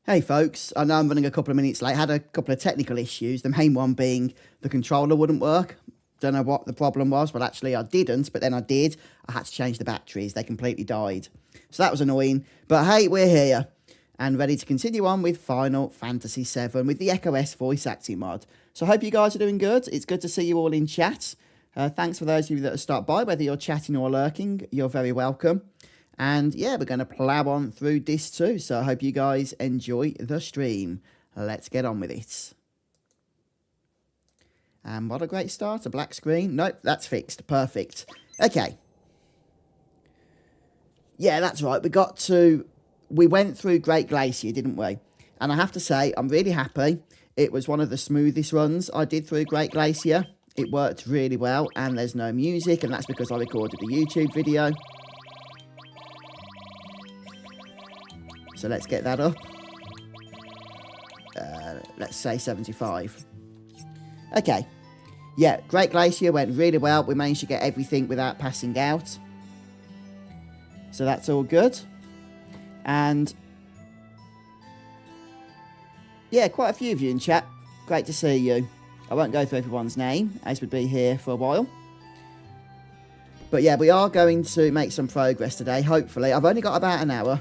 Hey folks, I know I'm running a couple of minutes late. Had a couple of technical issues, the main one being the controller wouldn't work. Don't know what the problem was. Well, actually I didn't, but then I did. I had to change the batteries. They completely died. So that was annoying. But hey, we're here and ready to continue on with Final Fantasy VII with the Echo S voice acting mod. So I hope you guys are doing good. It's good to see you all in chat. Thanks for those of you that have stopped by, whether you're chatting or lurking. You're very welcome. And yeah, we're going to plow on through this too. So I hope you guys enjoy the stream. Let's get on with it. And what a great start. A black screen. Nope, that's fixed. Perfect. Okay. Yeah, that's right. We went through Great Glacier, didn't we? And I have to say, I'm really happy. It was one of the smoothest runs I did through Great Glacier. It worked really well. And there's no music. And that's because I recorded a YouTube video. So let's get that up. Let's say 75. Okay. Yeah, Great Glacier went really well. We managed to get everything without passing out. So that's all good. And yeah, quite a few of you in chat. Great to see you. I won't go through everyone's name, as we'd be here for a while. But yeah, we are going to make some progress today, hopefully. I've only got about an hour.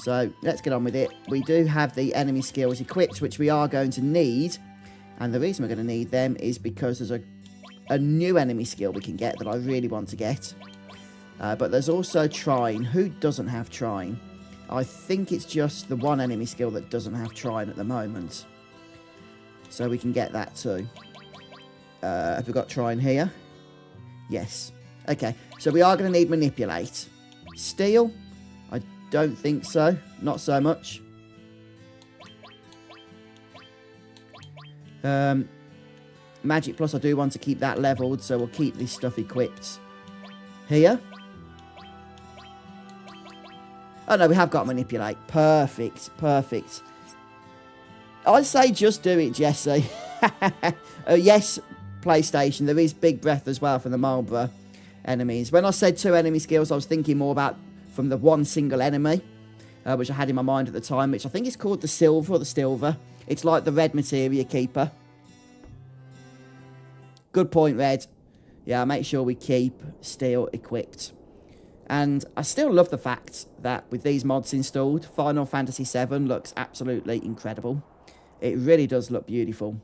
So let's get on with it. We do have the enemy skills equipped, which we are going to need. And the reason we're going to need them is because there's a new enemy skill we can get that I really want to get. But there's also Trine. Who doesn't have Trine? I think it's just the one enemy skill that doesn't have Trine at the moment. So we can get that too. Have we got Trine here? Yes. Okay, so we are going to need Manipulate. Steal? I don't think so. Not so much. Magic Plus, I do want to keep that leveled, so we'll keep this stuff equipped here. Oh no, we have got Manipulate. Perfect, perfect. I'd say just do it, Jesse. Yes, PlayStation, there is Big Breath as well from the Marlborough enemies. When I said 2 enemy skills, I was thinking more about from the one single enemy, which I had in my mind at the time, which I think is called the Silver or the Stilver. It's like the Red Materia Keeper. Good point, Red. Yeah, make sure we keep Steel equipped. And I still love the fact that with these mods installed, Final Fantasy VII looks absolutely incredible. It really does look beautiful.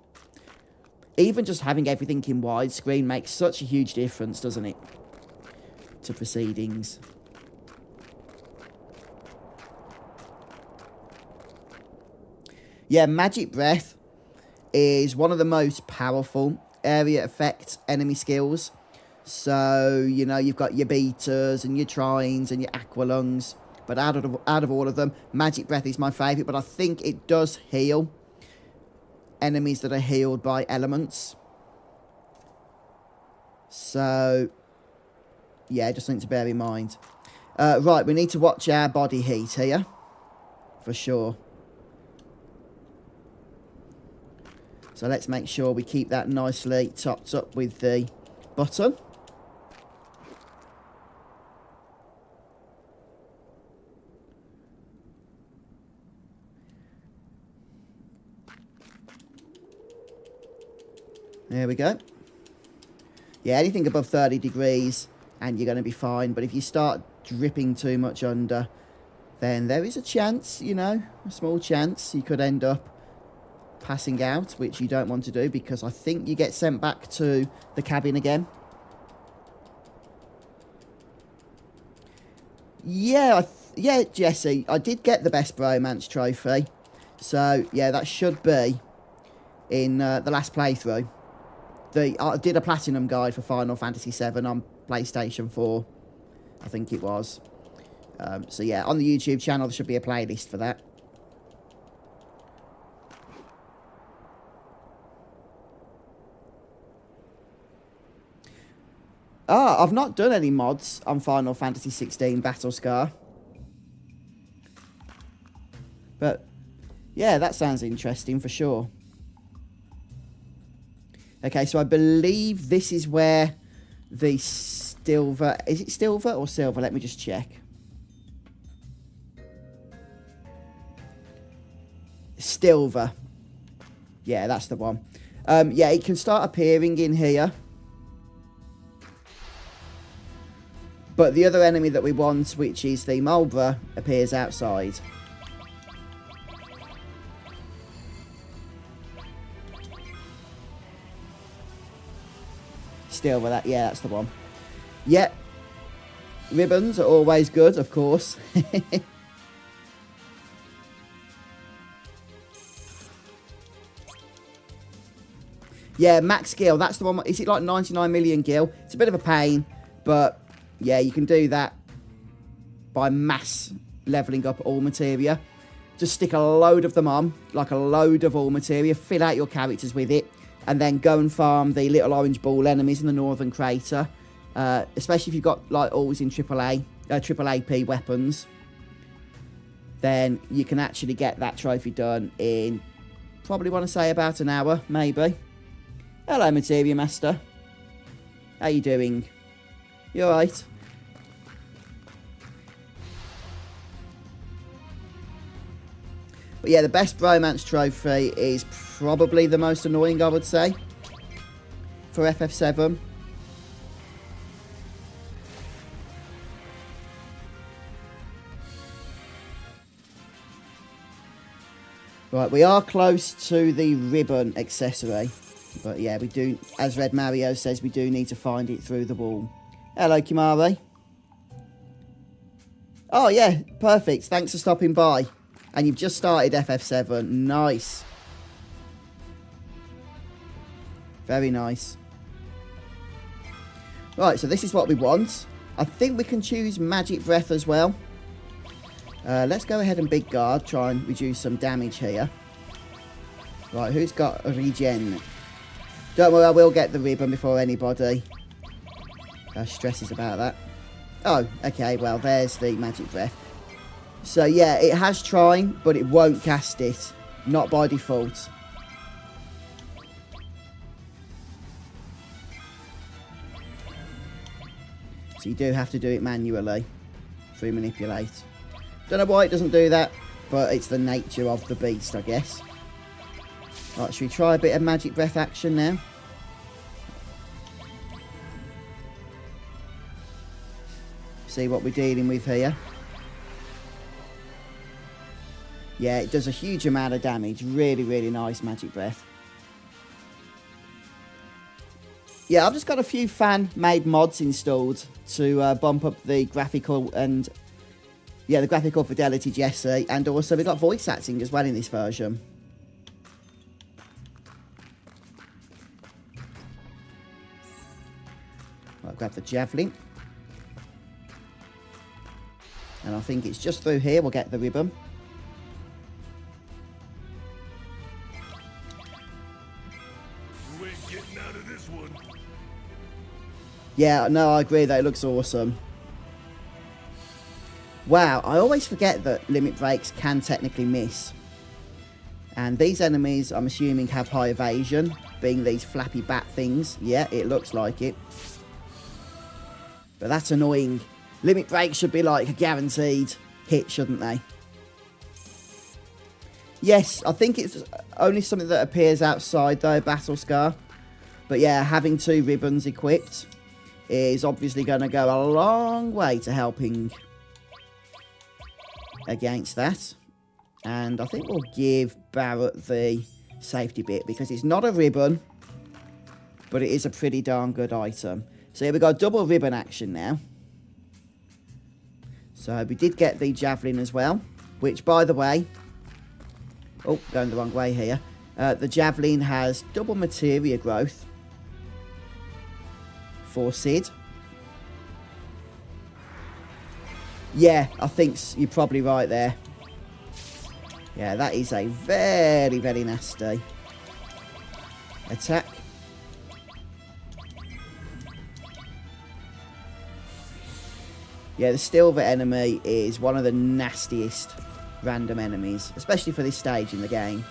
Even just having everything in widescreen makes such a huge difference, doesn't it, to proceedings. Yeah, Magic Breath is one of the most powerful area effect enemy skills. So, you know, you've got your beaters and your trines and your aqualungs. But out of all of them, Magic Breath is my favourite. But I think it does heal enemies that are healed by elements. So, yeah, just something to bear in mind. Right, we need to watch our body heat here. For sure. So let's make sure we keep that nicely topped up with the button. There we go. Yeah, anything above 30 degrees and you're going to be fine. But if you start dripping too much under, then there is a chance, you know, a small chance you could end up passing out, which you don't want to do because I think you get sent back to the cabin again. Yeah, yeah, Jesse, I did get the Best Bromance trophy. So, yeah, that should be in the last playthrough. I did a Platinum guide for Final Fantasy VII on PlayStation 4, I think it was. So, yeah, on the YouTube channel, there should be a playlist for that. Ah, I've not done any mods on Final Fantasy XVI Battlescar. But, yeah, that sounds interesting for sure. Okay, so I believe this is where the Silver... Is it Silver or Silver? Let me just check. Stilver. Yeah, that's the one. Yeah, it can start appearing in here. But the other enemy that we want, which is the Mulbra, appears outside. Still with that, yeah, that's the one. Yeah. Ribbons are always good, of course. Yeah, max gil, that's the one. Is it like 99 million gil? It's a bit of a pain, but yeah, you can do that by mass leveling up all materia. Just stick a load of them on, like a load of all materia, fill out your characters with it, and then go and farm the little orange ball enemies in the northern crater. Especially if you've got like always in triple AP weapons, then you can actually get that trophy done in probably want to say about an hour, maybe. Hello, Materia Master. How you doing? You alright? But yeah, the best bromance trophy is probably the most annoying, I would say, for FF7. Right, we are close to the ribbon accessory. But yeah, we do, as Red Mario says, we do need to find it through the wall. Hello, Kimari. Oh yeah, perfect. Thanks for stopping by. And you've just started FF7. Nice. Very nice. Right, so this is what we want. I think we can choose Magic Breath as well. Let's go ahead and Big Guard. Try and reduce some damage here. Right, who's got a regen? Don't worry, I will get the ribbon before anybody stresses about that. Oh, okay, well, there's the Magic Breath. So, yeah, it has Trine, but it won't cast it. Not by default. So you do have to do it manually through Manipulate. Don't know why it doesn't do that, but it's the nature of the beast, I guess. Right, should we try a bit of Magic Breath action now? See what we're dealing with here. Yeah, it does a huge amount of damage. Really, really nice Magic Breath. Yeah, I've just got a few fan-made mods installed to bump up the graphical and... yeah, the graphical fidelity, Jesse. And also, we've got voice acting as well in this version. I'll grab the javelin. And I think it's just through here we'll get the ribbon. You ain't getting out of this one. Yeah, no, I agree that it looks awesome. Wow, I always forget that limit breaks can technically miss. And these enemies, I'm assuming, have high evasion, being these flappy bat things. Yeah, it looks like it. But that's annoying. Limit breaks should be like a guaranteed hit, shouldn't they? Yes, I think it's only something that appears outside, though, Battle Scar. But yeah, having 2 ribbons equipped is obviously going to go a long way to helping against that. And I think we'll give Barrett the safety bit because it's not a ribbon, but it is a pretty darn good item. So here we've got double ribbon action now. So we did get the javelin as well, which, by the way... oh, going the wrong way here. The javelin has double materia growth for Sid. Yeah, I think you're probably right there. Yeah, that is a very, very nasty attack. Yeah, the Stilver enemy is one of the nastiest random enemies, especially for this stage in the game.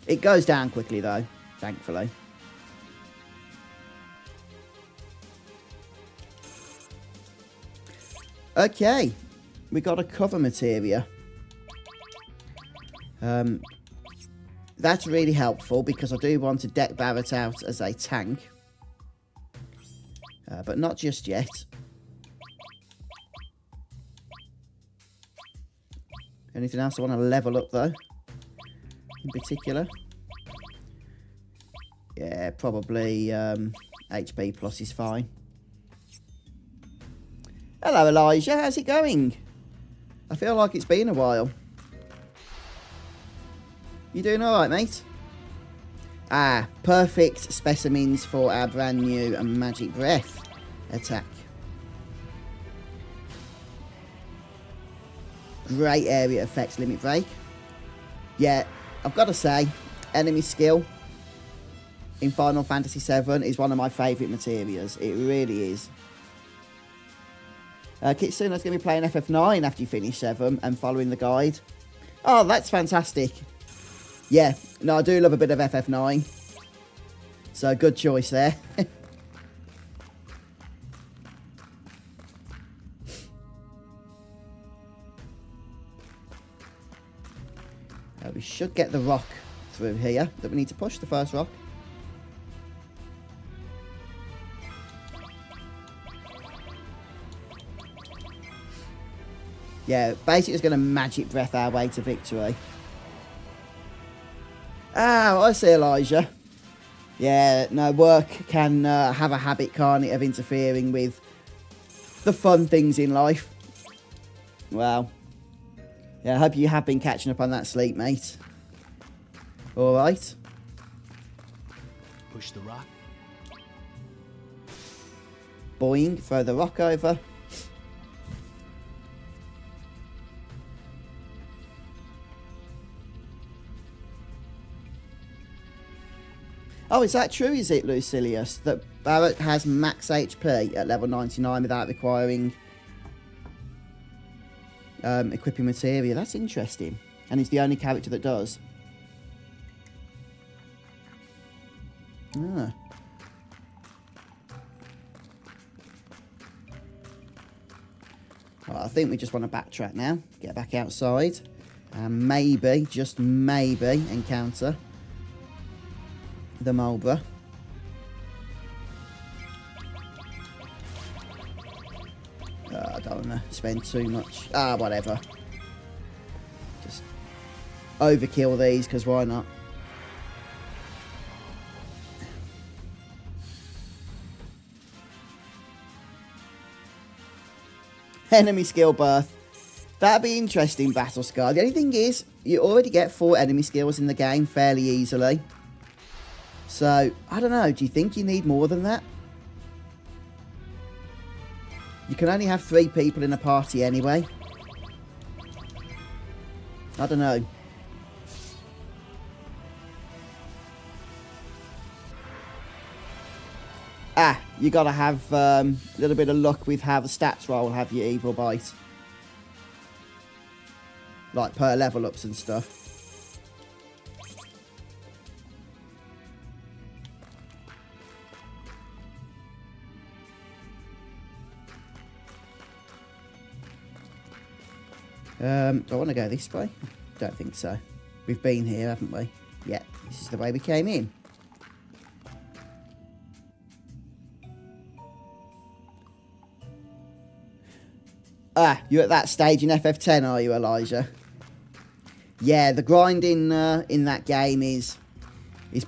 It goes down quickly, though, thankfully. Okay, we got a cover materia. that's really helpful because I do want to deck Barrett out as a tank. But not just yet. Anything else I want to level up, though? In particular? Yeah, probably HP plus is fine. Hello, Elijah. How's it going? I feel like it's been a while. You doing alright, mate? Ah, perfect specimens for our brand new Magic Breath attack. Great area effects, Limit Break. Yeah, I've got to say, enemy skill in Final Fantasy VII is one of my favourite materials. It really is. Kitsuna's going to be playing FF9 after you finish 7 and following the guide. Oh, that's fantastic. Yeah, no, I do love a bit of FF9. So, good choice there. We should get the rock through here. That we need to push the first rock. Yeah, basically it's going to Magic Breath our way to victory. Ah, I see, Elijah. Yeah, no, work can have a habit, can't it, of interfering with the fun things in life. Well, yeah, I hope you have been catching up on that sleep, mate. All right. Push the rock. Boing, throw the rock over. Oh, is that true, is it, Lucilius? That Barrett has max HP at level 99 without requiring equipping materia. That's interesting. And he's the only character that does. Ah. Well, I think we just want to backtrack now. Get back outside. And maybe, just maybe, encounter the Mulbra. I don't want to spend too much. Ah, whatever. Just overkill these, because why not? Enemy skill birth. That'd be interesting, Battle Scar. The only thing is, you already get 4 enemy skills in the game fairly easily. So, I don't know. Do you think you need more than that? You can only have 3 people in a party anyway. I don't know. Ah, you gotta have a little bit of luck with how the stats roll, have your Evil Bite. Like per level ups and stuff. Do I want to go this way? Don't think so. We've been here, haven't we? Yeah, this is the way we came in. Ah, you're at that stage in FF10, are you, Elijah? Yeah, the grinding in that game is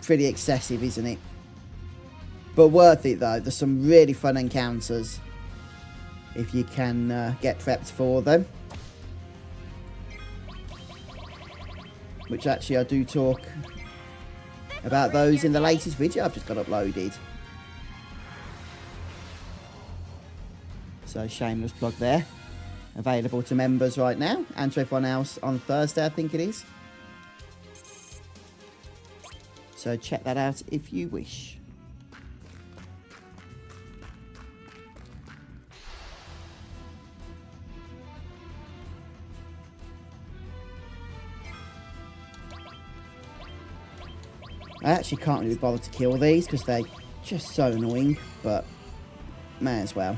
pretty excessive, isn't it? But worth it, though. There's some really fun encounters if you can get prepped for them. Which actually I do talk about those in the latest video I've just got uploaded. So shameless plug there. Available to members right now and to everyone else on Thursday, I think it is. So check that out if you wish. I actually can't really bother to kill these because they're just so annoying, but may as well.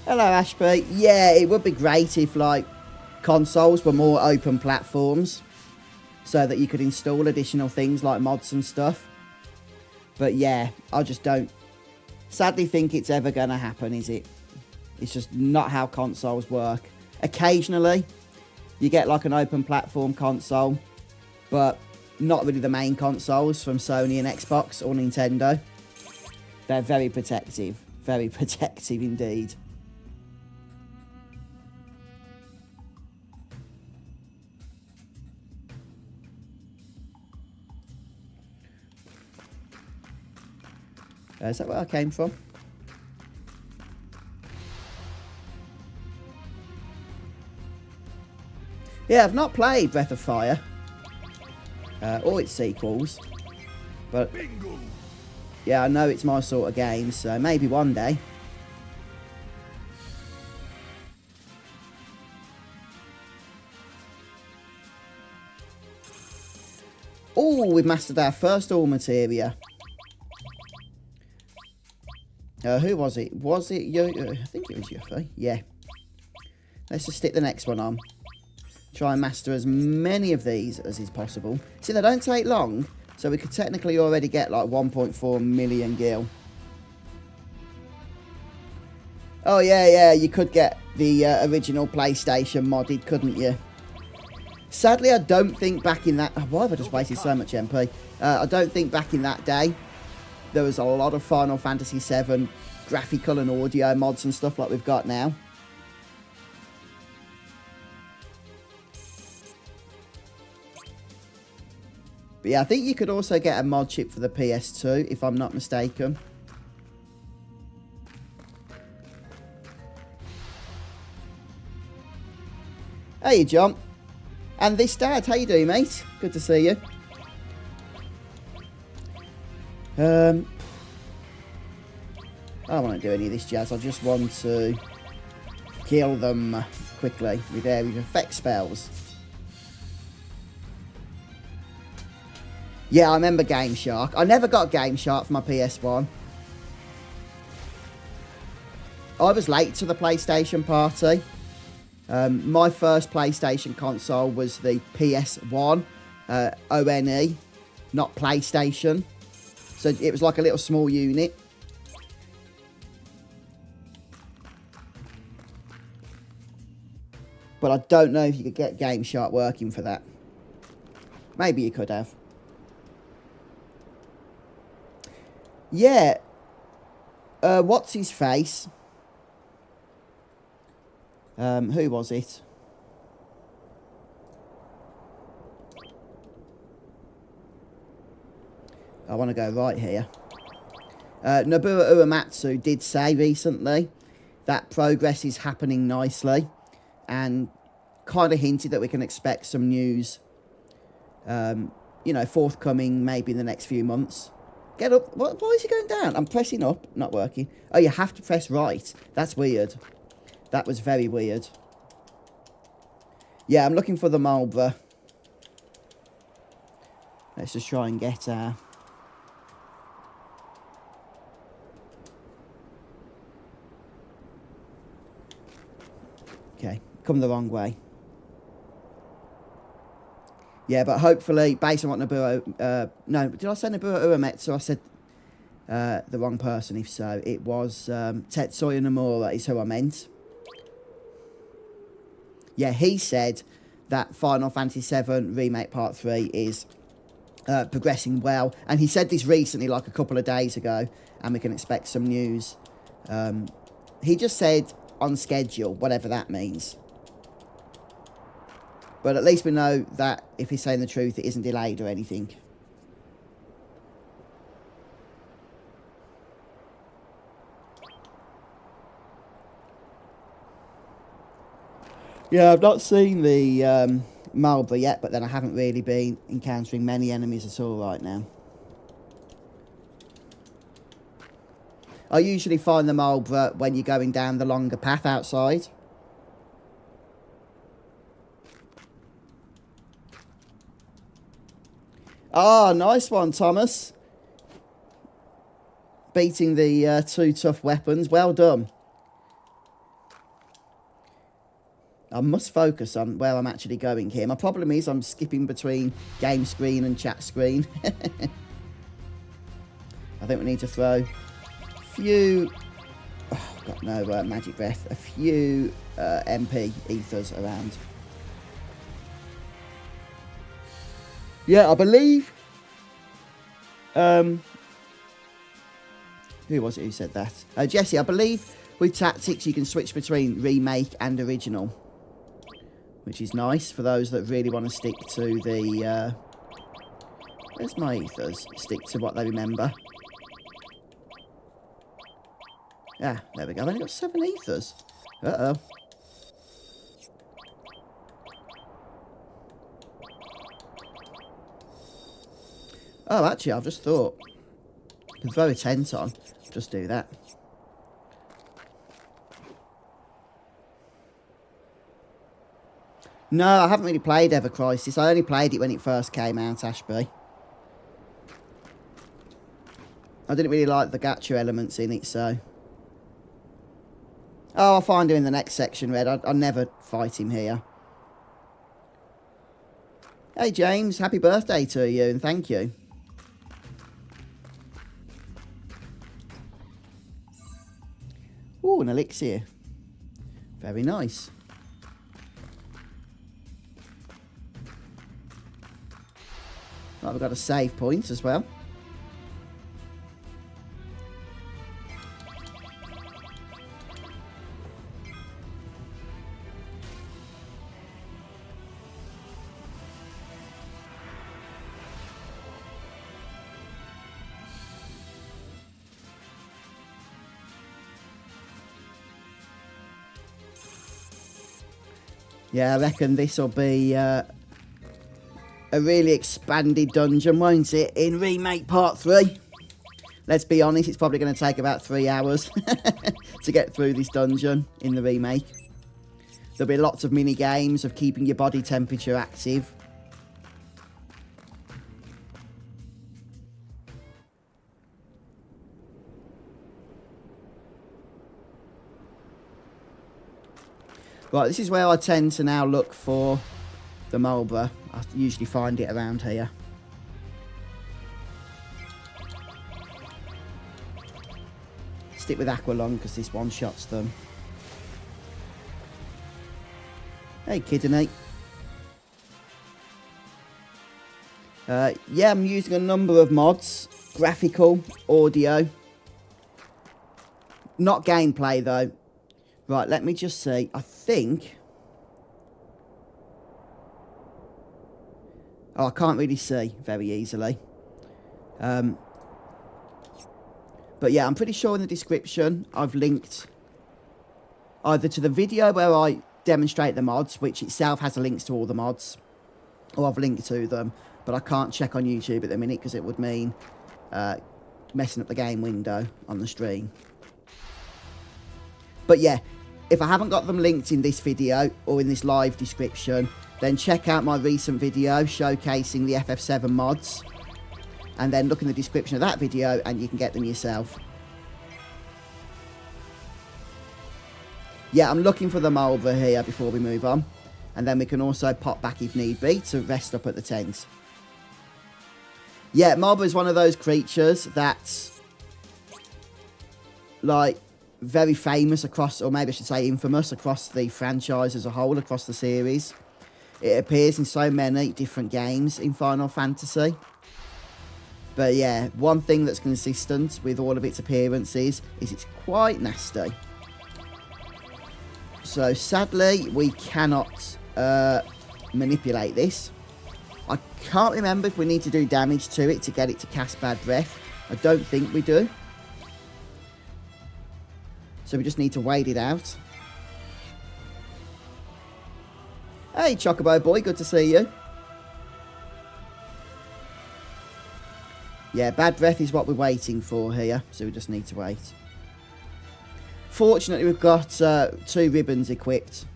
Hello, Ashby. Yeah, it would be great if, like, consoles were more open platforms so that you could install additional things like mods and stuff. But yeah, I just don't sadly think it's ever going to happen, is it? It's just not how consoles work. Occasionally, you get like an open platform console, but not really the main consoles from Sony and Xbox or Nintendo. They're very protective indeed. Is that where I came from? Yeah, I've not played Breath of Fire or its sequels, but Bingo. yeah, I know it's my sort of game, so maybe one day. Oh, we've mastered our first all materia. Who was it? Was it you? I think it was Yuffie. Yeah. Let's just stick the next one on. Try and master as many of these as is possible. See, they don't take long, so we could technically already get like 1.4 million gil. Oh, yeah, you could get the original PlayStation modded, couldn't you? Sadly, I don't think back in that... Why have I just wasted so much MP? I don't think back in that day there was a lot of Final Fantasy VII graphical and audio mods and stuff like we've got now. But yeah, I think you could also get a mod chip for the PS2, if I'm not mistaken. Hey, John. And this dad, how you doing, mate? Good to see you. I don't want to do any of this jazz. I just want to kill them quickly with area effect spells. Yeah, I remember Game Shark. I never got Game Shark for my PS1. I was late to the PlayStation party. My first PlayStation console was the PS1 ONE, not PlayStation. So it was like a little small unit. But I don't know if you could get Game Shark working for that. Maybe you could have. Yeah. What's his face? Who was it? I want to go right here. Nobuo Uematsu did say recently that progress is happening nicely and kind of hinted that we can expect some news, you know, forthcoming maybe in the next few months. Get up. Why is he going down? I'm pressing up. Not working. Oh, you have to press right. That's weird. That was very weird. Yeah, I'm looking for the Marlborough. Let's just try and get... Okay, come the wrong way. Yeah, but hopefully, based on what Nobuo... no, did I say Nobuo Uematsu? I said the wrong person, if so. It was Tetsuya Nomura is who I meant. Yeah, he said that Final Fantasy VII Remake Part 3 is progressing well. And he said this recently, like a couple of days ago, and we can expect some news. He just said on schedule, whatever that means. But at least we know that if he's saying the truth, it isn't delayed or anything. Yeah, I've not seen the Marlborough yet, but then I haven't really been encountering many enemies at all right now. I usually find the Marlborough when you're going down the longer path outside. Ah, nice one, Thomas. Beating the two tough weapons. Well done. I must focus on where I'm actually going here. My problem is I'm skipping between game screen and chat screen. I think we need to throw a few... Oh, I've got no magic breath. A few MP ethers around. Yeah, I believe... who was it who said that? Jesse, I believe with tactics you can switch between remake and original, which is nice for those that really want to stick to the... where's my ethers? Stick to what they remember. Ah, there we go. I've only got 7 ethers. Uh-oh. Oh, actually, I've just thought. I can throw a tent on. Just do that. No, I haven't really played Ever Crisis. I only played it when it first came out, Ashby. I didn't really like the gacha elements in it, so... Oh, I'll find him in the next section, Red. I'll never fight him here. Hey, James. Happy birthday to you, and thank you. Ooh, an elixir. Very nice. Right, we've got a save point as well. Yeah, I reckon this will be a really expanded dungeon, won't it, in Remake Part 3? Let's be honest, it's probably going to take about 3 hours to get through this dungeon in the remake. There'll be lots of mini-games of keeping your body temperature active. Right, this is where I tend to now look for the Marlborough. I usually find it around here. Stick with Aqualung because this one-shots them. Hey, Kidney. Yeah, I'm using a number of mods. Graphical, audio. Not gameplay, though. Right, let me just see. I think... Oh, I can't really see very easily. But yeah, I'm pretty sure in the description I've linked either to the video where I demonstrate the mods, which itself has links to all the mods, or I've linked to them, but I can't check on YouTube at the minute because it would mean messing up the game window on the stream. But yeah, if I haven't got them linked in this video or in this live description, then check out my recent video showcasing the FF7 mods. And then look in the description of that video and you can get them yourself. Yeah, I'm looking for the Marlborough here before we move on. And then we can also pop back if need be to rest up at the tent. Yeah, Marlborough is one of those creatures that's like very famous across, or maybe I should say infamous across the franchise as a whole, across the series. It appears in so many different games in Final Fantasy. But yeah, one thing that's consistent with all of its appearances is it's quite nasty. So sadly, we cannot manipulate this. I can't remember if we need to do damage to it to get it to cast Bad Breath. I don't think we do. So we just need to wait it out. Hey, Chocobo boy, good to see you. Yeah, Bad Breath is what we're waiting for here, so we just need to wait. Fortunately, we've got 2 ribbons equipped.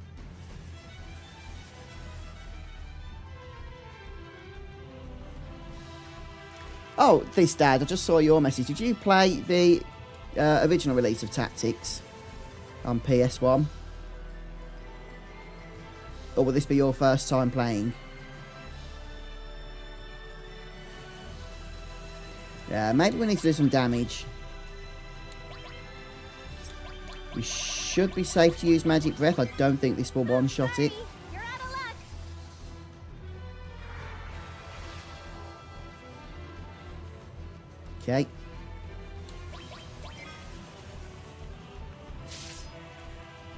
Oh, this Dad, I just saw your message. Did you play the original release of Tactics on PS1? Or will this be your first time playing? Yeah, maybe we need to do some damage. We should be safe to use Magic Breath. I don't think this will one-shot it. You're out of luck. Okay.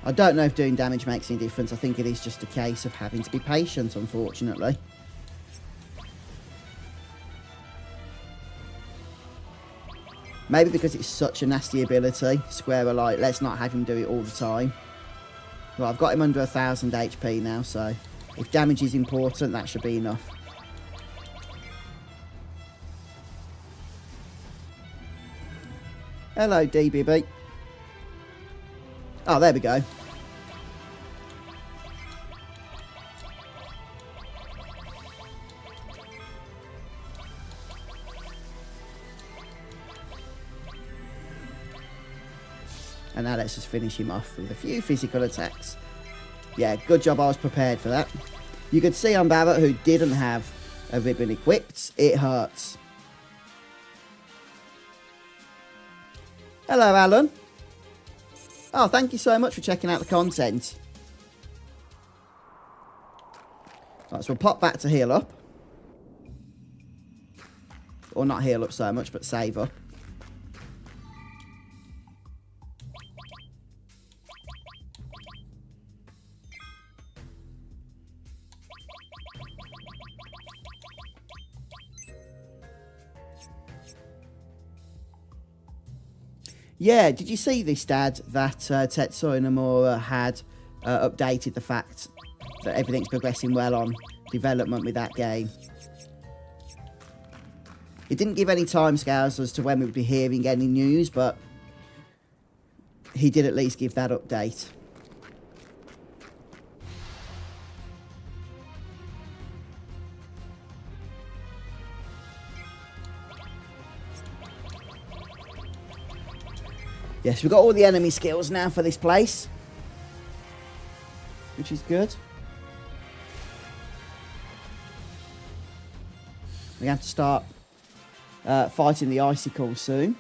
I don't know if doing damage makes any difference. I think it is just a case of having to be patient, unfortunately. Maybe because it's such a nasty ability, Square are like, let's not have him do it all the time. Well, I've got him under 1000 HP now, so if damage is important, that should be enough. Hello, DBB. Oh, there we go. And now let's just finish him off with a few physical attacks. Yeah, good job I was prepared for that. You could see on Barrett, who didn't have a ribbon equipped, it hurts. Hello, Alan. Oh, thank you so much for checking out the content. Right, so we'll pop back to heal up. Or not heal up so much, but save up. Yeah, did you see this, Dad, that Tetsuya Nomura had updated the fact that everything's progressing well on development with that game? It didn't give any timescales as to when we would be hearing any news, but he did at least give that update. Yes, we've got all the enemy skills now for this place, which is good. We have to start fighting the icicles soon.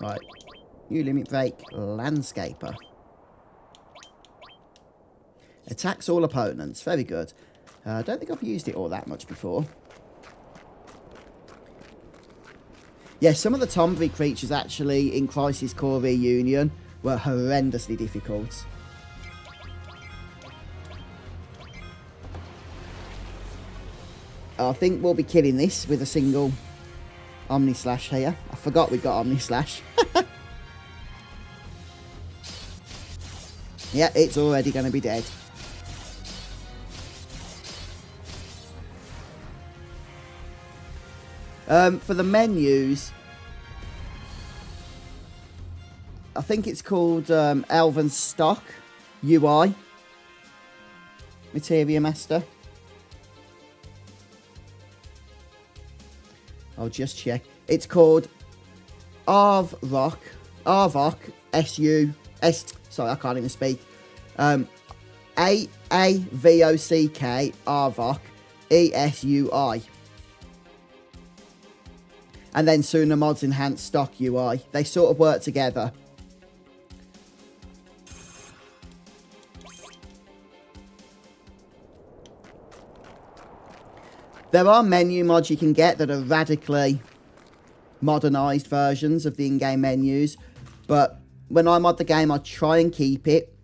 Right, new limit break, Landscaper. Attacks all opponents. Very good. I don't think I've used it all that much before. Yeah, some of the Tombury creatures actually in Crisis Core Reunion were horrendously difficult. I think we'll be killing this with a single Omni Slash here. I forgot we got Omni Slash. Yeah, it's already going to be dead. For the menus, I think it's called Elven Stock UI. Materia Master. I'll just check. It's called Arvok, S-U-S, sorry, I can't even speak. A-A-V-O-C-K, Arvok, E-S-U-I. And then Sooner Mod's Enhanced Stock UI. They sort of work together. There are menu mods you can get that are radically modernised versions of the in-game menus. But when I mod the game, I try and keep it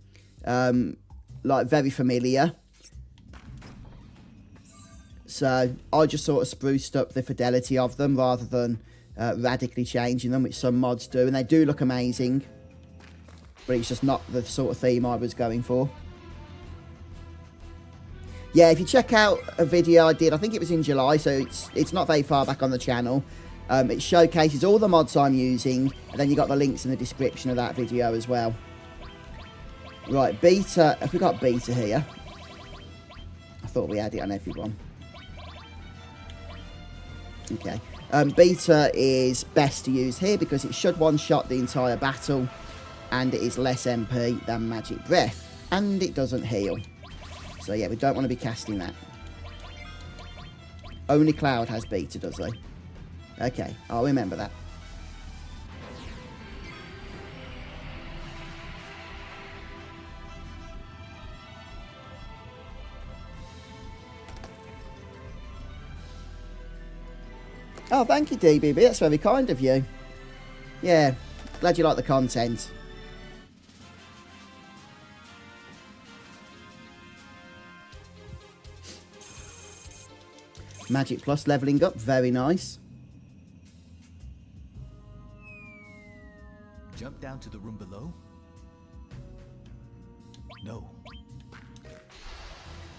like very familiar. So I just sort of spruced up the fidelity of them rather than radically changing them, which some mods do. And they do look amazing. But it's just not the sort of theme I was going for. Yeah, if you check out a video I did, I think it was in July, so it's not very far back on the channel. It showcases all the mods I'm using, and then you got the links in the description of that video as well. Right, beta. Have we got beta here? I thought we had it on everyone. Okay. Beta is best to use here because it should one-shot the entire battle, and it is less MP than Magic Breath, and it doesn't heal. So yeah, we don't want to be casting that. Only Cloud has Beta, does he? Okay, I'll remember that. Oh, thank you, DBB. That's very kind of you. Yeah, glad you like the content. Magic Plus levelling up, very nice. Jump down to the room below? No.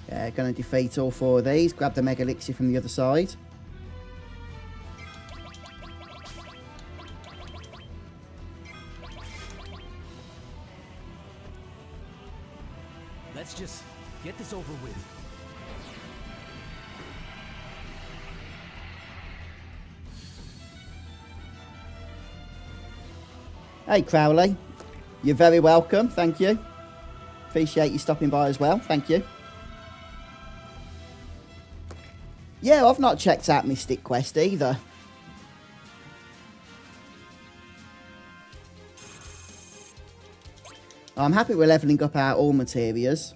Yeah, going to defeat all 4 of these. Grab the Mega Elixir from the other side. Let's just get this over with. Hey, Crowley. You're very welcome. Thank you. Appreciate you stopping by as well. Thank you. Yeah, I've not checked out Mystic Quest either. I'm happy we're levelling up our all materials.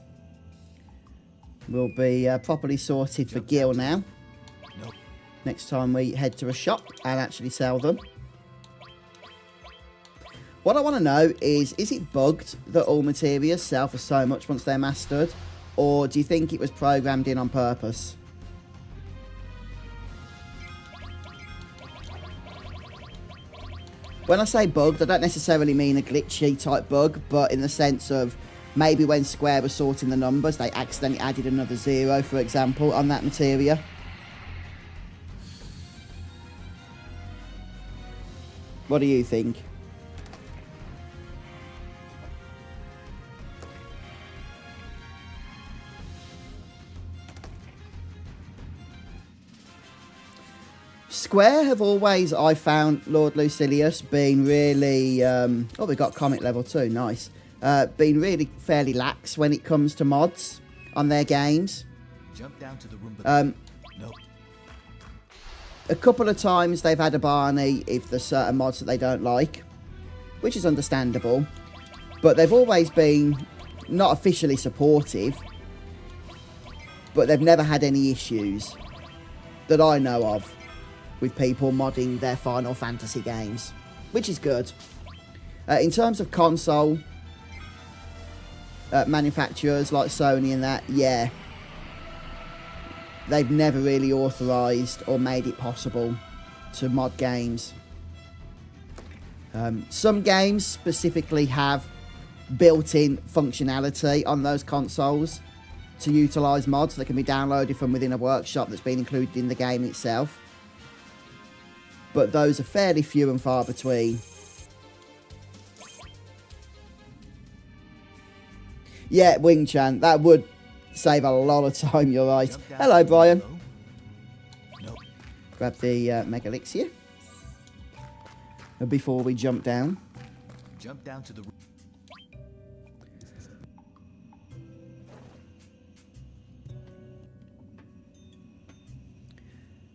We'll be properly sorted for Gil now. Nope. Next time we head to a shop and actually sell them. What I want to know is it bugged that all materials sell for so much once they're mastered? Or do you think it was programmed in on purpose? When I say bugged, I don't necessarily mean a glitchy type bug, but in the sense of maybe when Square was sorting the numbers, they accidentally added another 0, for example, on that materia. What do you think? Square have always, I found, Lord Lucilius, been really... oh, we got Comet level 2, nice. Been really fairly lax when it comes to mods on their games. Jump down to the room below. Nope. A couple of times they've had a Barney if there's certain mods that they don't like, which is understandable. But they've always been not officially supportive, but they've never had any issues that I know of with people modding their Final Fantasy games, which is good. In terms of console manufacturers like Sony and that, yeah, they've never really authorised or made it possible to mod games. Some games specifically have built-in functionality on those consoles to utilise mods that can be downloaded from within a workshop that's been included in the game itself. But those are fairly few and far between. Yeah, Wing Chan, that would save a lot of time, you're right. Hello, Brian. Nope. Grab the Mega Elixir before we jump down. Jump down to the room.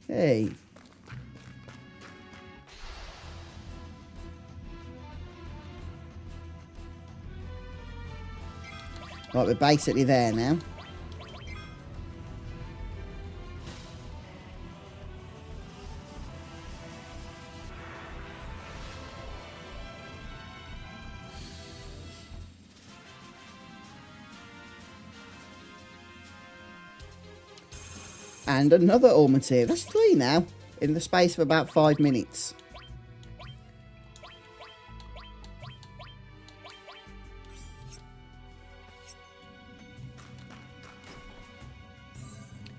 Hey. Right, we're basically there now. And another all material. That's 3 now, in the space of about 5 minutes.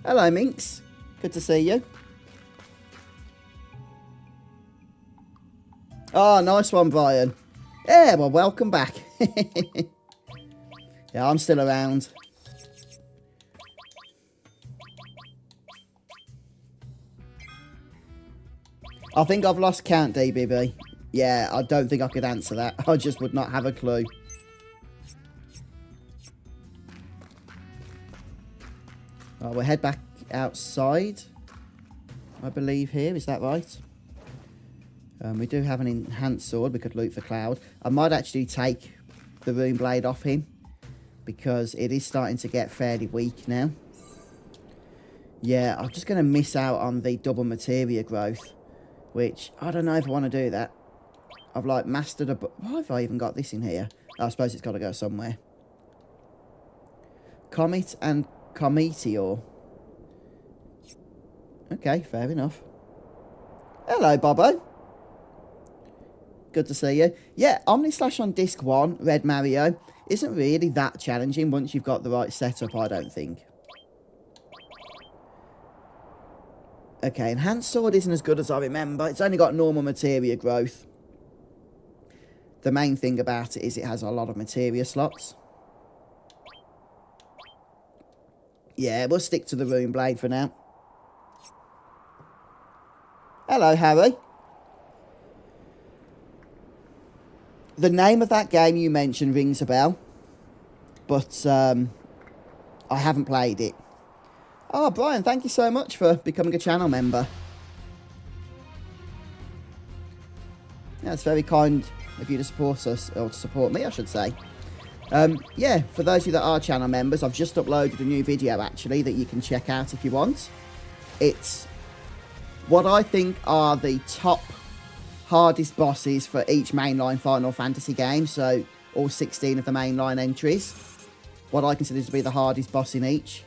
Hello, Minx. Good to see you. Oh, nice one, Brian. Yeah, well, welcome back. Yeah, I'm still around. I think I've lost count, DBB. Yeah, I don't think I could answer that. I just would not have a clue. Right, we'll head back outside, I believe here. Is that right? We do have an enhanced sword. We could loot for Cloud. I might actually take the rune blade off him because it is starting to get fairly weak now. Yeah, I'm just going to miss out on the double materia growth, which I don't know if I want to do that. I've like mastered a... Why have I even got this in here? I suppose it's got to go somewhere. Comet and Cometeor. Okay, fair enough. Hello, Bobo. Good to see you. Yeah, Omnislash on Disc 1, Red Mario, isn't really that challenging once you've got the right setup, I don't think. Okay, Enhanced Sword isn't as good as I remember. It's only got normal materia growth. The main thing about it is it has a lot of materia slots. Yeah, we'll stick to the rune blade for now. Hello, Harry. The name of that game you mentioned rings a bell, but I haven't played it. Oh, Brian, thank you so much for becoming a channel member. That's very kind of you to support us, or to support me, I should say. Yeah, for those of you that are channel members, I've just uploaded a new video, actually, that you can check out if you want. It's what I think are the top hardest bosses for each mainline Final Fantasy game, so all 16 of the mainline entries. What I consider to be the hardest boss in each.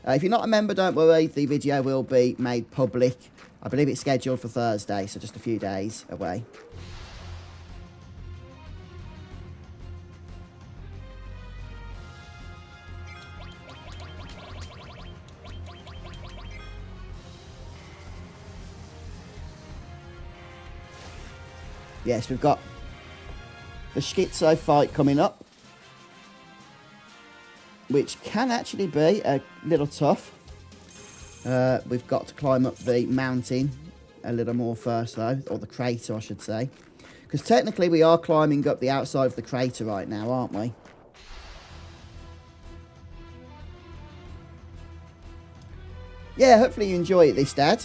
If you're not a member, don't worry, the video will be made public. I believe it's scheduled for Thursday, so just a few days away. Yes, we've got the Schizo fight coming up, which can actually be a little tough. We've got to climb up the mountain a little more first, though, or the crater, I should say. Because technically we are climbing up the outside of the crater right now, aren't we? Yeah, hopefully you enjoy it, this, Dad.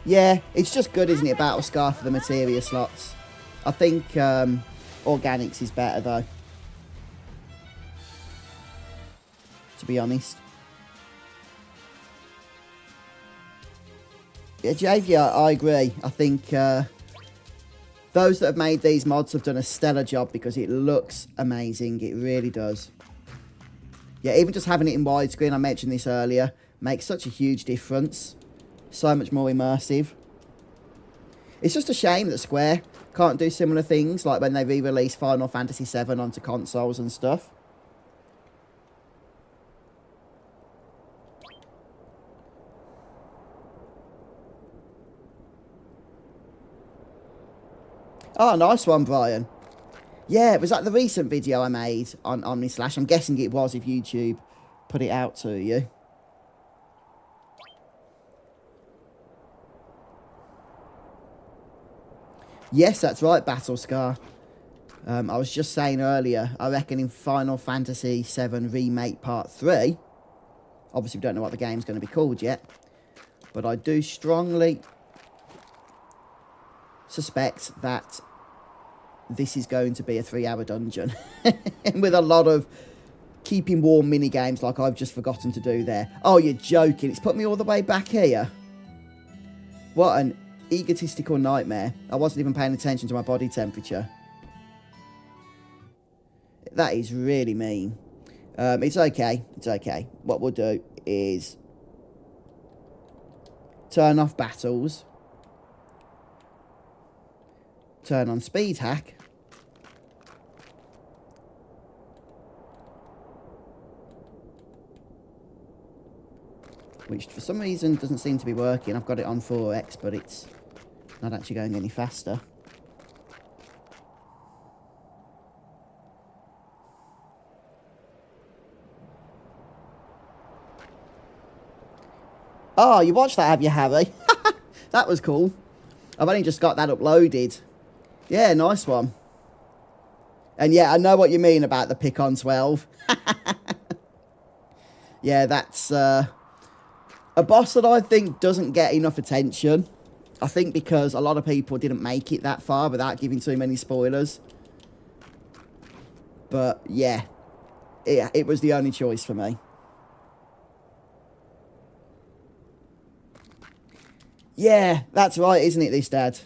Yeah, it's just good, isn't it, Battle Scar for the materia slots. I think Organics is better, though. To be honest. Yeah, JV, I agree. I think those that have made these mods have done a stellar job because it looks amazing. It really does. Yeah, even just having it in widescreen, I mentioned this earlier, makes such a huge difference. So much more immersive. It's just a shame that Square can't do similar things, like when they re-release Final Fantasy VII onto consoles and stuff. Oh, nice one, Brian. Yeah, was that the recent video I made on Omnislash? I'm guessing it was if YouTube put it out to you. Yes, that's right, Battle Scar. I was just saying earlier, I reckon in Final Fantasy VII Remake Part 3, obviously we don't know what the game's going to be called yet, but I do strongly suspect that this is going to be a 3-hour dungeon with a lot of keeping warm mini-games like I've just forgotten to do there. Oh, you're joking. It's put me all the way back here. What an egotistical nightmare. I wasn't even paying attention to my body temperature. That is really mean. It's okay. It's okay. What we'll do is turn off battles. Turn on speed hack. Which for some reason doesn't seem to be working. I've got it on 4x, but it's not actually going any faster. Oh, you watched that, have you, Harry? That was cool. I've only just got that uploaded. Yeah, nice one. And yeah, I know what you mean about the pick on 12. Yeah, that's a boss that I think doesn't get enough attention. I think because a lot of people didn't make it that far without giving too many spoilers. But yeah, it was the only choice for me. Yeah, that's right, isn't it, this, Dad?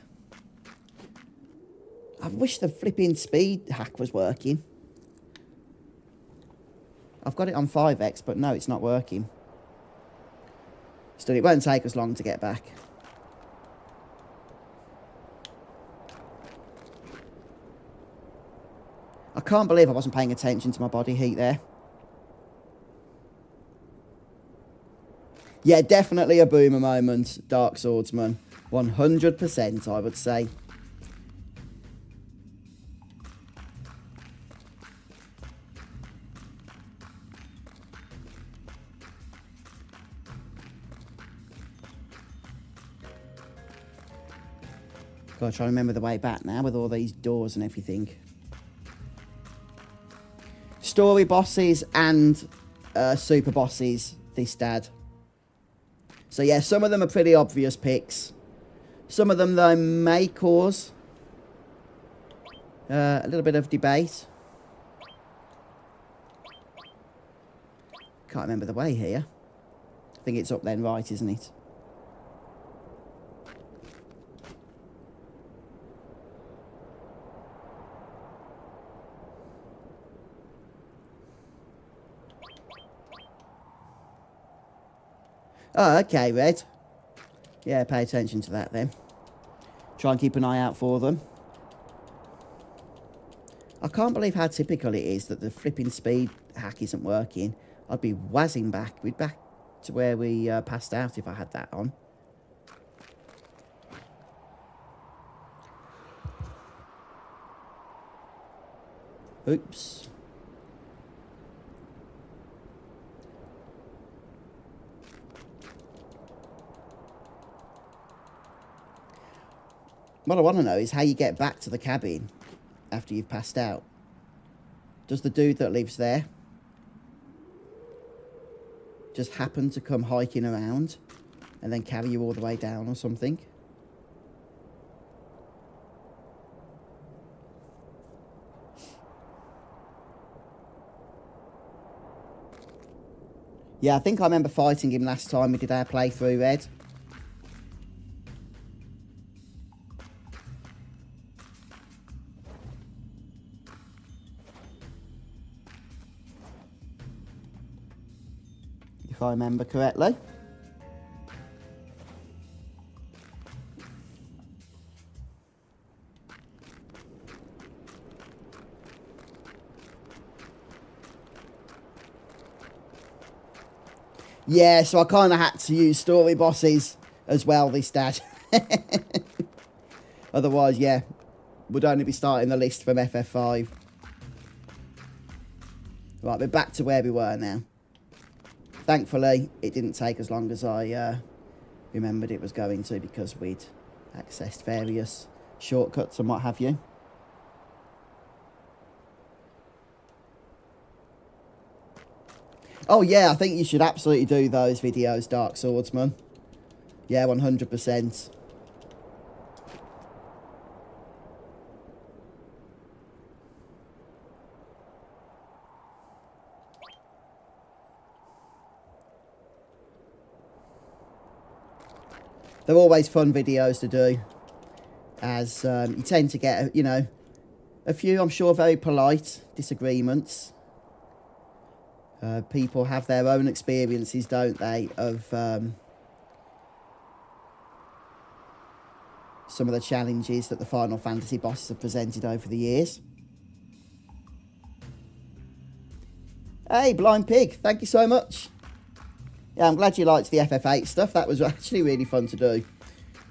I wish the flipping speed hack was working. I've got it on 5x, but no, it's not working. Still, it won't take us long to get back. I can't believe I wasn't paying attention to my body heat there. Yeah, definitely a boomer moment, Dark Swordsman. 100%, I would say. Gotta try to remember the way back now with all these doors and everything. Story bosses and super bosses, this, Dad. So yeah, some of them are pretty obvious picks. Some of them, though, may cause a little bit of debate. Can't remember the way here. I think it's up then right, isn't it? Oh, okay, Red. Yeah, pay attention to that then. Try and keep an eye out for them. I can't believe how typical it is that the flipping speed hack isn't working. I'd be whizzing back. We'd back to where we passed out if I had that on. Oops. What I want to know is how you get back to the cabin after you've passed out. Does the dude that lives there just happen to come hiking around and then carry you all the way down or something? Yeah, I think I remember fighting him last time we did our playthrough, Red. If I remember correctly. Yeah, so I kind of had to use story bosses as well this Dad. Otherwise, yeah, would only be starting the list from FF5. Right, we're back to where we were now. Thankfully, it didn't take as long as I remembered it was going to because we'd accessed various shortcuts and what have you. Oh yeah, I think you should absolutely do those videos, Dark Swordsman. Yeah, 100%. They're always fun videos to do, as you tend to get, you know, a few, I'm sure, very polite disagreements. People have their own experiences, don't they, of some of the challenges that the Final Fantasy bosses have presented over the years. Hey, Blind Pig, thank you so much. Yeah, I'm glad you liked the FF8 stuff. That was actually really fun to do.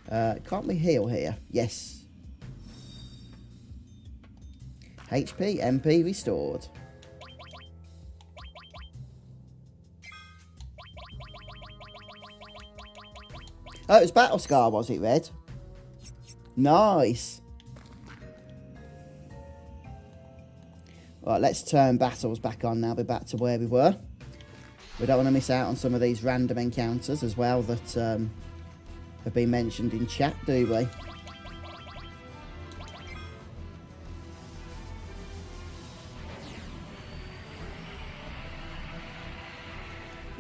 Can't we heal here? Yes. HP, MP restored. Oh, it was Battle Scar, was it, Red? Nice. Right, let's turn battles back on now. We're back to where we were. We don't want to miss out on some of these random encounters as well that have been mentioned in chat, do we?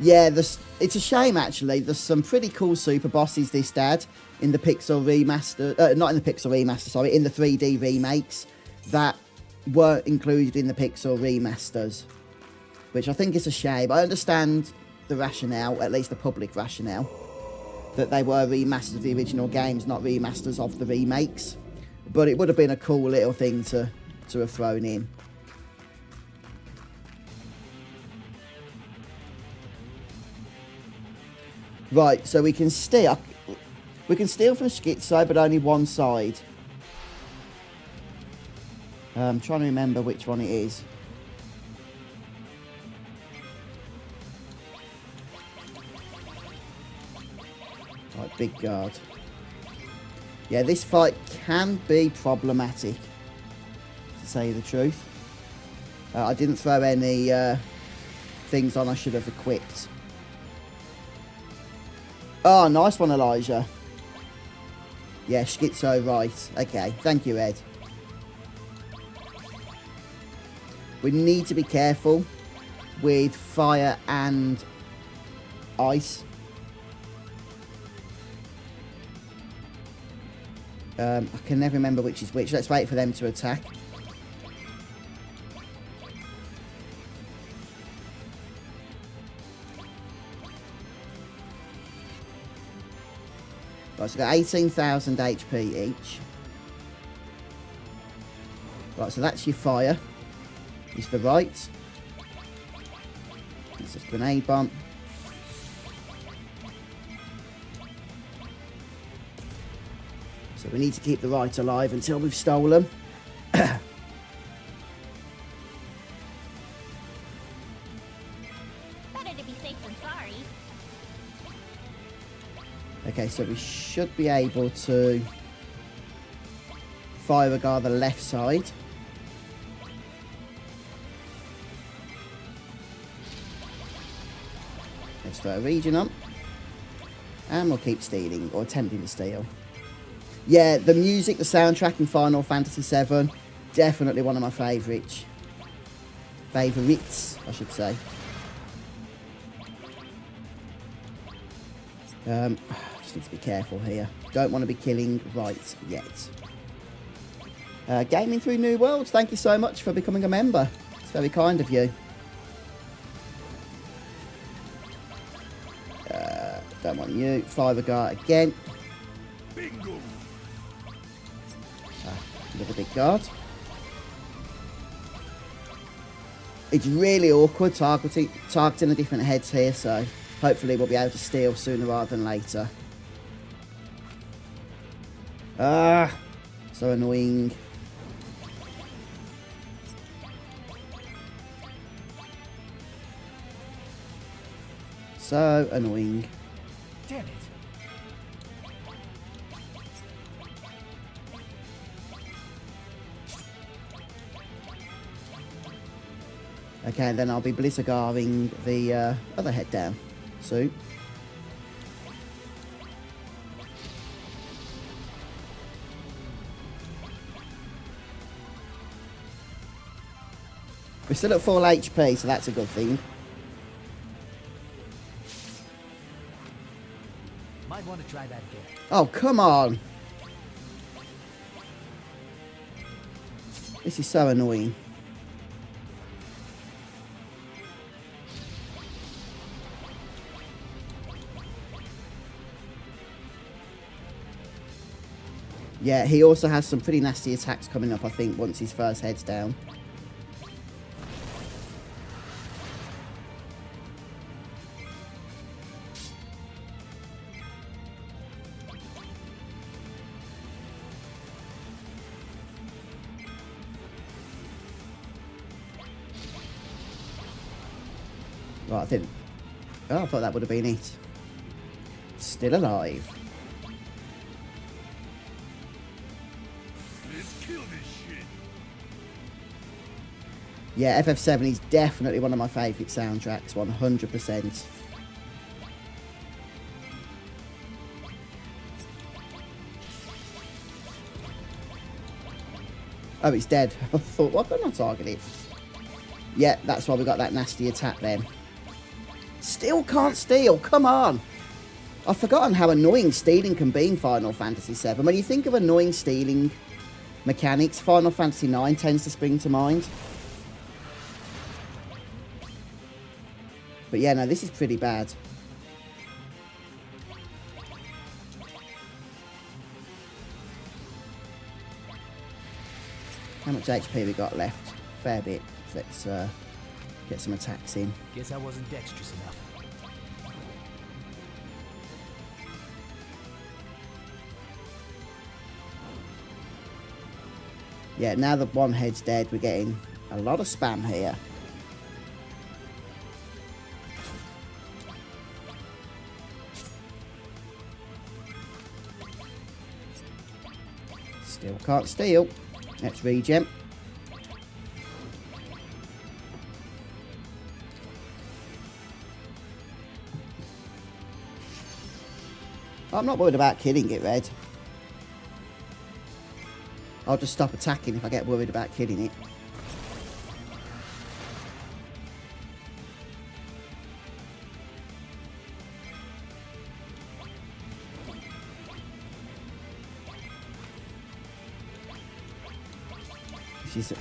Yeah, it's a shame actually. There's some pretty cool super bosses this dad in the Pixel remaster, not in the Pixel remaster, sorry, in the 3D remakes that weren't included in the Pixel remasters, which I think is a shame. I understand the rationale, at least the public rationale, that they were remasters of the original games, not remasters of the remakes, but it would have been a cool little thing to have thrown in. Right, so we can steal from Schizo, but only one side. I'm trying to remember which one it is. Right, big guard. Yeah, this fight can be problematic, to say the truth. I didn't throw any things on I should have equipped. Oh, nice one, Elijah. Yeah, Schizo, right. Okay, thank you, Ed. We need to be careful with fire and ice. I can never remember which is which. Let's wait for them to attack. Right, so we've got 18,000 HP each. Right, so that's your fire. Is the right. That's just grenade bomb. So we need to keep the right alive until we've stolen. Better to be safe than sorry. Okay, so we should be able to fire a guard the left side. Let's throw a region on. And we'll keep stealing, or attempting to steal. Yeah, the music, the soundtrack in Final Fantasy VII, definitely one of my favourites. Favourites, I should say. Just need to be careful here. Don't want to be killing right yet. Gaming Through New Worlds, thank you so much for becoming a member. It's very kind of you. Don't want you. Fire guard again. Bingo. Another big guard. It's really awkward targeting the different heads here, so hopefully we'll be able to steal sooner rather than later. Ah, so annoying. So annoying. Damn it. Okay, then I'll be Blizzargaring the other head down soon. We're still at full HP, so that's a good thing. Might want to try that again. Oh, come on! This is so annoying. Yeah, he also has some pretty nasty attacks coming up, I think, once his first head's down. Right, I think... Oh, I thought that would have been it. Still alive. Let's kill this shit. Yeah, FF7 is definitely one of my favourite soundtracks, 100%. Oh, it's dead. I thought, why couldn't I target it? Yeah, that's why we got that nasty attack then. Still can't steal, come on! I've forgotten how annoying stealing can be in Final Fantasy VII. When you think of annoying stealing mechanics, Final Fantasy IX tends to spring to mind. But yeah, no, this is pretty bad. How much HP we got left? Fair bit. Let's get some attacks in. Guess I wasn't dexterous enough. Yeah, now that one head's dead, we're getting a lot of spam here. Still can't steal. Let's regen. I'm not worried about killing it, Red. I'll just stop attacking if I get worried about killing it.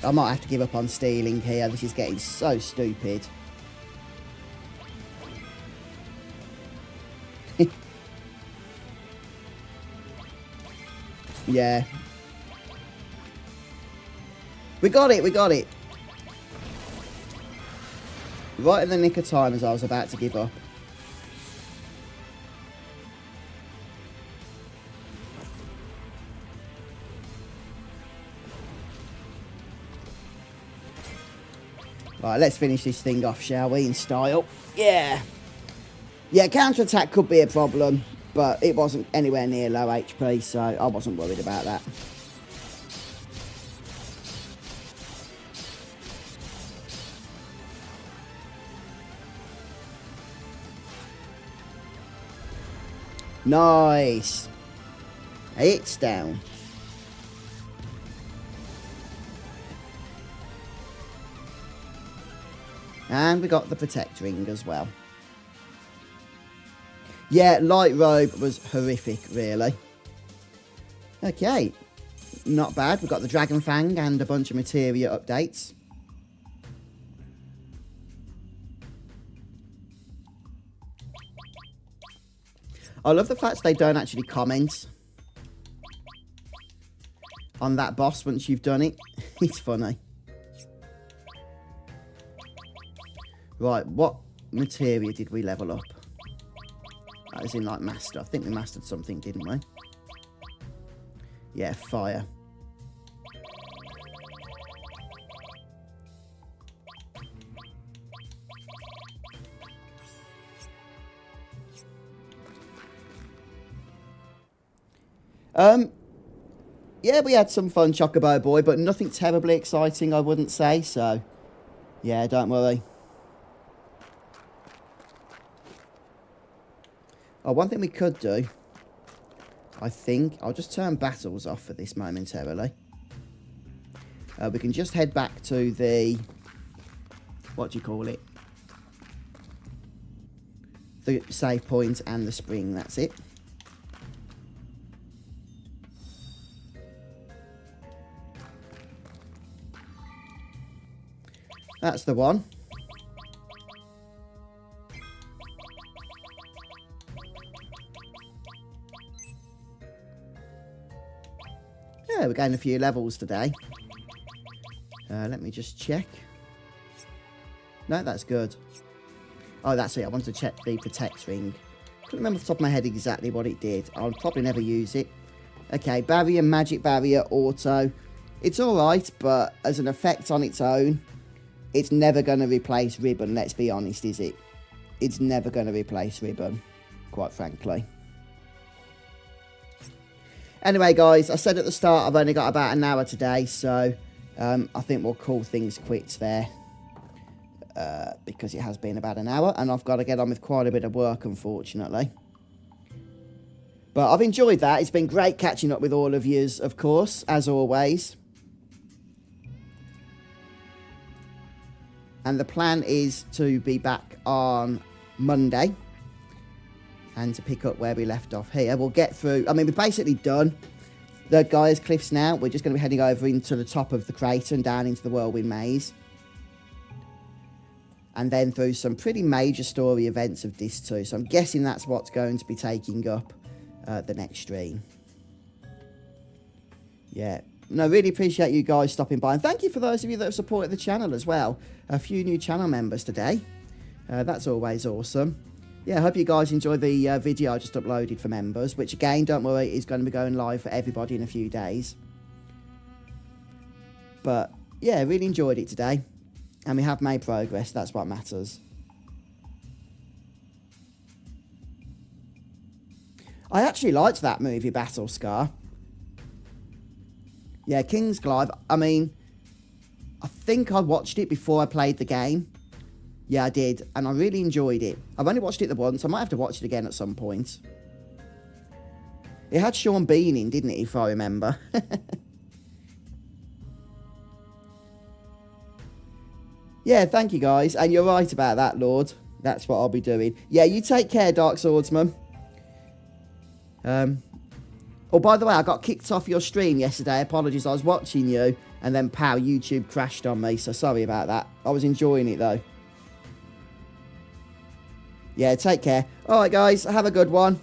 I might have to give up on stealing here. This is getting so stupid. Yeah. We got it, we got it. Right in the nick of time as I was about to give up. Right, let's finish this thing off, shall we, in style? Yeah. Yeah, counter-attack could be a problem, but it wasn't anywhere near low HP, so I wasn't worried about that. Nice. It's down. And we got the Protect Ring as well. Yeah, Light Robe was horrific, really. Okay. Not bad. We've got the Dragon Fang and a bunch of materia updates. I love the fact they don't actually comment on that boss once you've done it. It's funny. Right, what materia did we level up? As in, like, master. I think we mastered something, didn't we? Yeah, fire. Yeah, we had some fun, Chocobo Boy, but nothing terribly exciting, I wouldn't say, so yeah, don't worry. Oh, one thing we could do, I think, I'll just turn battles off for this momentarily. We can just head back to the, what do you call it? The save point and the spring, that's it. That's the one. Yeah, we're getting a few levels today. Let me just check. No, that's good. Oh, that's it. I wanted to check the Protect Ring. Couldn't remember off the top of my head exactly what it did. I'll probably never use it. Okay, Barrier, Magic Barrier, Auto. It's alright, but as an effect on its own, it's never going to replace Ribbon, let's be honest, is it? It's never going to replace Ribbon, quite frankly. Anyway, guys, I said at the start I've only got about an hour today, so I think we'll call things quits there. Because it has been about an hour, and I've got to get on with quite a bit of work, unfortunately. But I've enjoyed that. It's been great catching up with all of yous, of course, as always. And the plan is to be back on Monday and to pick up where we left off here. We'll get through... I mean, we're basically done the Gaia's Cliffs now. We're just going to be heading over into the top of the crater and down into the Whirlwind Maze. And then through some pretty major story events of this too. So I'm guessing that's what's going to be taking up the next stream. Yeah. No, really appreciate you guys stopping by. And thank you for those of you that have supported the channel as well. A few new channel members today. That's always awesome. Yeah, I hope you guys enjoyed the video I just uploaded for members. Which again, don't worry, is going to be going live for everybody in a few days. But yeah, really enjoyed it today. And we have made progress. That's what matters. I actually liked that movie, Battle Scar. Yeah, Kingsglaive. I mean, I think I watched it before I played the game. Yeah, I did. And I really enjoyed it. I've only watched it the once. I might have to watch it again at some point. It had Sean Bean in, didn't it, if I remember? Yeah, thank you, guys. And you're right about that, Lord. That's what I'll be doing. Yeah, you take care, Dark Swordsman. Oh, by the way, I got kicked off your stream yesterday. Apologies, I was watching you. And then, pow, YouTube crashed on me. So, sorry about that. I was enjoying it, though. Yeah, take care. All right, guys. Have a good one.